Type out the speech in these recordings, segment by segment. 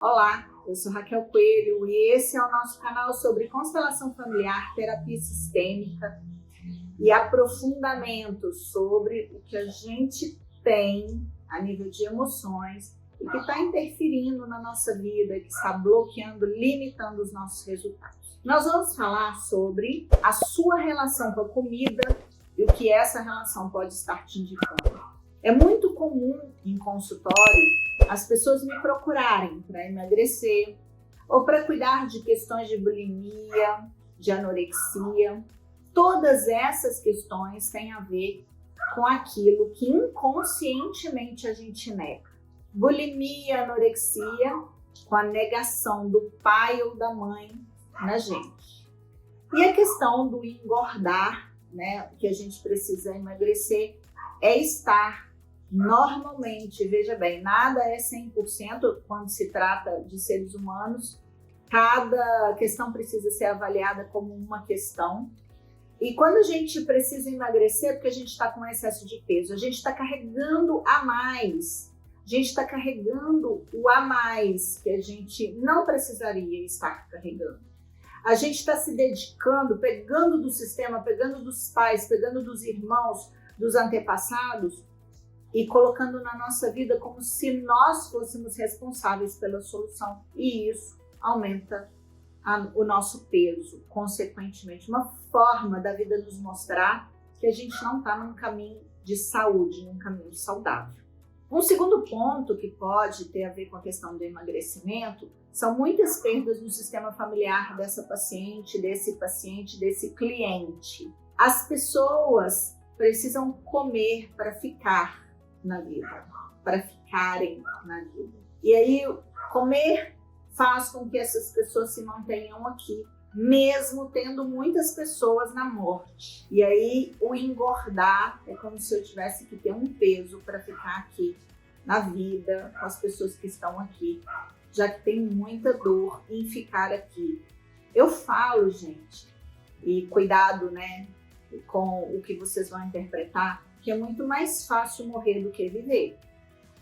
Olá, eu sou Raquel Coelho e esse é o nosso canal sobre constelação familiar, terapia sistêmica e aprofundamento sobre o que a gente tem a nível de emoções e que está interferindo na nossa vida, que está bloqueando, limitando os nossos resultados. Nós vamos falar sobre a sua relação com a comida e o que essa relação pode estar te indicando. É muito comum em consultório as pessoas me procurarem para emagrecer ou para cuidar de questões de bulimia, de anorexia. Todas essas questões têm a ver com aquilo que inconscientemente a gente nega. Bulimia, anorexia, com a negação do pai ou da mãe na gente. E a questão do engordar, né, que a gente precisa emagrecer, é estar normalmente, veja bem, nada é 100% quando se trata de seres humanos. Cada questão precisa ser avaliada como uma questão. E quando a gente precisa emagrecer, porque a gente está com excesso de peso, a gente está carregando a mais. A gente está carregando o a mais que a gente não precisaria estar carregando. A gente está se dedicando, pegando do sistema, pegando dos pais, pegando dos irmãos, dos antepassados, e colocando na nossa vida como se nós fôssemos responsáveis pela solução. E isso aumenta o nosso peso, consequentemente. Uma forma da vida nos mostrar que a gente não está num caminho de saúde, num caminho saudável. Um segundo ponto que pode ter a ver com a questão do emagrecimento são muitas perdas no sistema familiar dessa paciente, desse cliente. As pessoas precisam comer para ficar na vida, para ficarem na vida. E aí, comer faz com que essas pessoas se mantenham aqui, mesmo tendo muitas pessoas na morte. E aí, o engordar é como se eu tivesse que ter um peso para ficar aqui na vida, com as pessoas que estão aqui, já que tem muita dor em ficar aqui. Eu falo, gente, e cuidado, né, com o que vocês vão interpretar, que é muito mais fácil morrer do que viver.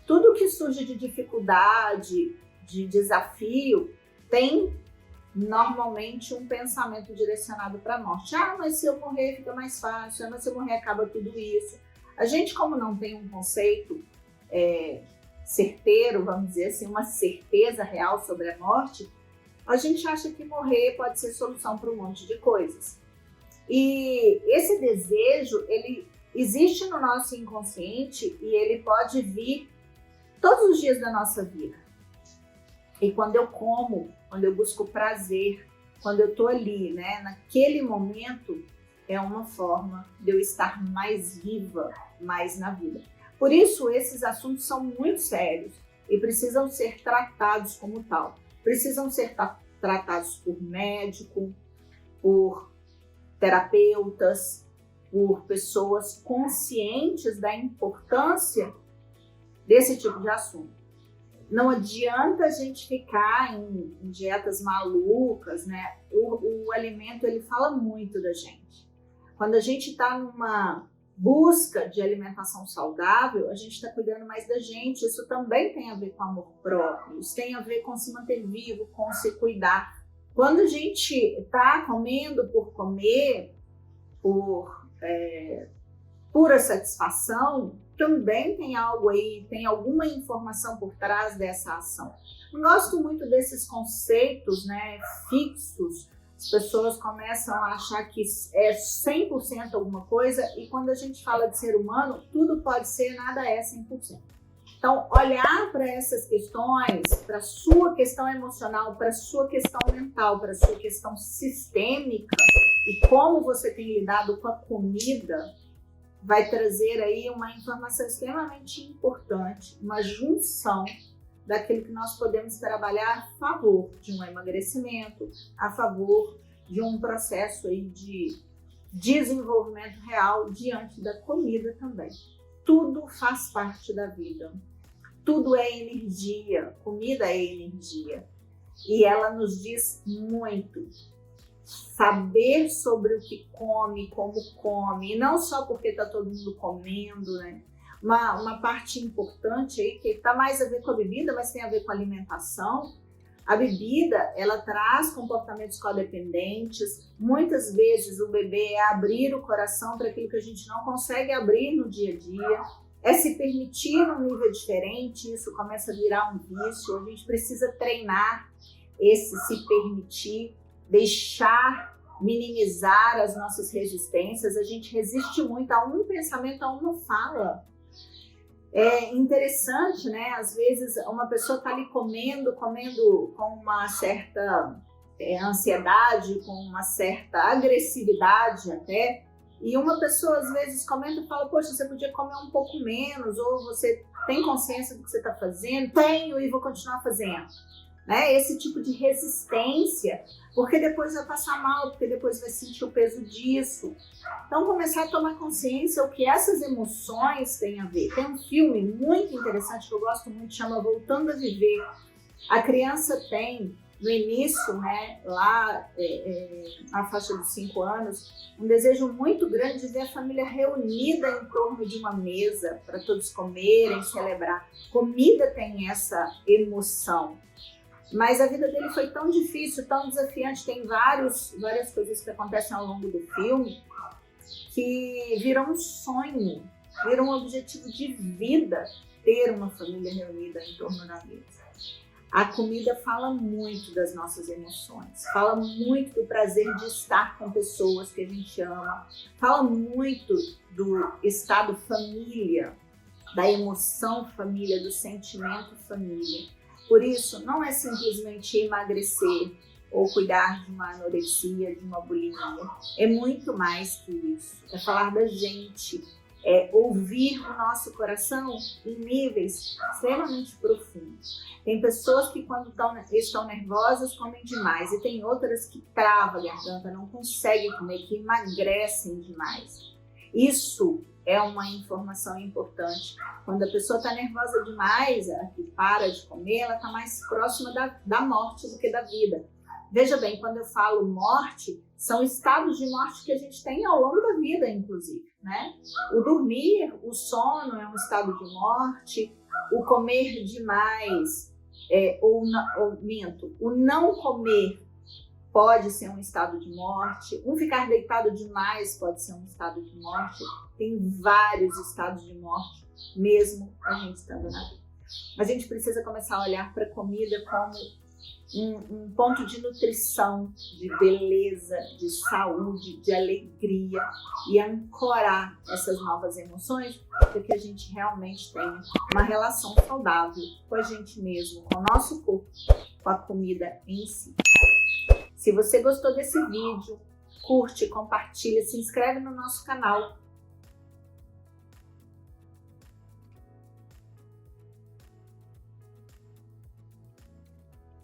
Tudo que surge de dificuldade, de desafio, tem normalmente um pensamento direcionado para a morte. Ah, mas se eu morrer fica mais fácil, ah, mas se eu morrer acaba tudo isso. A gente, como não tem um conceito certeiro, vamos dizer assim, uma certeza real sobre a morte, a gente acha que morrer pode ser solução para um monte de coisas. E esse desejo, ele existe no nosso inconsciente e ele pode vir todos os dias da nossa vida. E quando eu como, quando eu busco prazer, quando eu estou ali, né, naquele momento, é uma forma de eu estar mais viva, mais na vida. Por isso, esses assuntos são muito sérios e precisam ser tratados como tal. Precisam ser tratados por médico, por terapeutas, por pessoas conscientes da importância desse tipo de assunto. Não adianta a gente ficar em dietas malucas, né? O alimento, ele fala muito da gente. Quando a gente está numa busca de alimentação saudável, a gente está cuidando mais da gente. Isso também tem a ver com amor próprio, isso tem a ver com se manter vivo, com se cuidar. Quando a gente está comendo por comer, por pura satisfação, também tem algo aí, tem alguma informação por trás dessa ação. Não gosto muito desses conceitos, né, fixos. As pessoas começam a achar que é 100% alguma coisa e quando a gente fala de ser humano, tudo pode ser, nada é 100%. Então, olhar para essas questões, para a sua questão emocional, para a sua questão mental, para a sua questão sistêmica e como você tem lidado com a comida, vai trazer aí uma informação extremamente importante, uma junção daquilo que nós podemos trabalhar a favor de um emagrecimento, a favor de um processo aí de desenvolvimento real diante da comida também. Tudo faz parte da vida. Tudo é energia, comida é energia. E ela nos diz muito. Saber sobre o que come, como come, e não só porque está todo mundo comendo, né? Uma parte importante aí que está mais a ver com a bebida, mas tem a ver com a alimentação, A bebida, ela traz comportamentos codependentes. Muitas vezes o bebê é abrir o coração para aquilo que a gente não consegue abrir no dia a dia. É se permitir num nível diferente, isso começa a virar um vício. A gente precisa treinar esse se permitir, deixar, minimizar as nossas resistências. A gente resiste muito a um pensamento, a uma fala. É interessante, né? Às vezes uma pessoa está ali comendo com uma certa ansiedade, com uma certa agressividade até, e uma pessoa às vezes comenta e fala, poxa, você podia comer um pouco menos, ou você tem consciência do que você está fazendo? Tenho e vou continuar fazendo. Né? Esse tipo de resistência, porque depois vai passar mal, porque depois vai sentir o peso disso. Então, começar a tomar consciência o que essas emoções têm a ver. Tem um filme muito interessante que eu gosto muito, chama Voltando a Viver. A criança tem, no início, né, lá na faixa dos 5 anos, um desejo muito grande de ver a família reunida em torno de uma mesa, para todos comerem, celebrar. Comida tem essa emoção. Mas a vida dele foi tão difícil, tão desafiante, tem várias coisas que acontecem ao longo do filme que viram um sonho, viram um objetivo de vida ter uma família reunida em torno da mesa. A comida fala muito das nossas emoções, fala muito do prazer de estar com pessoas que a gente ama, fala muito do estado família, da emoção família, do sentimento família. Por isso, não é simplesmente emagrecer ou cuidar de uma anorexia, de uma bulimia. É muito mais que isso. É falar da gente, é ouvir o nosso coração em níveis extremamente profundos. Tem pessoas que quando estão nervosas comem demais e tem outras que travam a garganta, não conseguem comer, que emagrecem demais. Isso é uma informação importante. Quando a pessoa está nervosa demais, que para de comer, ela está mais próxima da morte do que da vida. Veja bem, quando eu falo morte, são estados de morte que a gente tem ao longo da vida, inclusive, né? O dormir, o sono é um estado de morte, o comer demais, o não comer pode ser um estado de morte, ficar deitado demais pode ser um estado de morte, tem vários estados de morte, mesmo a gente estando na vida. A gente precisa começar a olhar para a comida como um ponto de nutrição, de beleza, de saúde, de alegria e ancorar essas novas emoções para que a gente realmente tenha uma relação saudável com a gente mesmo, com o nosso corpo, com a comida em si. Se você gostou desse vídeo, curte, compartilha, se inscreve no nosso canal